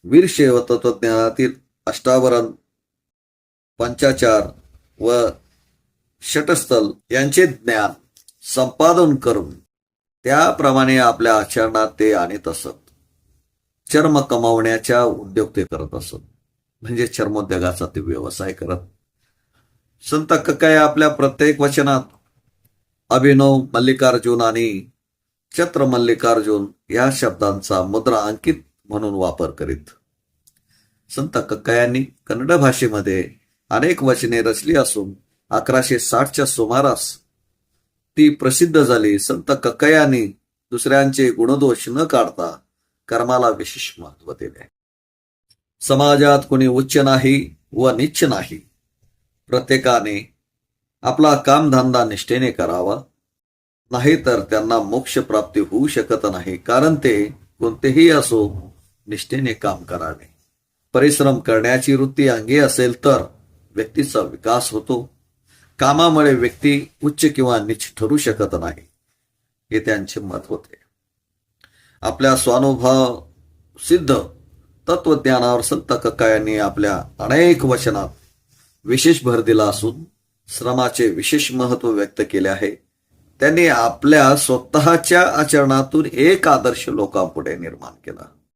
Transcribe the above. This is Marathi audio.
वीरशैव तत्वज्ञानातील अष्टावरण, पंचाचार व षटस्थल यांचे ज्ञान संपादन करून त्याप्रमाणे आपल्या आचरणात ते आणत असत. चर्म कमावण्याचा उद्योग ते करत असत, म्हणजे चर्मोद्योगाचा ते व्यवसाय करत. संत कक्काय आपल्या प्रत्येक वचनात अभिनव मल्लिकार्जुन आणि छत्र मल्लिकार्जुन या शब्दांचा मुद्रा अंकित म्हणून वापर करीत. संत कक्कायांनी कन्नड भाषेमध्ये अनेक वचने रचली असून 1160च्या सुमारास ती प्रसिद्ध झाली. संत कक्कायांनी दुसऱ्यांचे गुणदोष न काढता कर्माला विशेष महत्व दिले. समाजात कोणी उच्च नाही व नीच नाही. प्रत्येकाने आपला कामधंदा निष्ठेने करावा, नाहीतर त्यांना मोक्ष प्राप्ती होऊ शकत नाही. कारण ते कोणतेही असो, निष्ठेने काम करावे. परिश्रम करण्याची वृत्ती अंगी असेल तर व्यक्तीचा विकास होतो. कामामुळे व्यक्ती उच्च किंवा नीच ठरू शकत नाही, हे त्यांचे मत होते. आपल्या स्वानुभव सिद्ध तत्वज्ञानावर संत कक्कायांनी आपल्या अनेक वचनात विशेष भर दिला असून श्रमाचे विशेष महत्व व्यक्त केले आहे. त्यांनी आपल्या स्वतःच्या आचरणातून एक आदर्श लोकांपुढे निर्माण केला.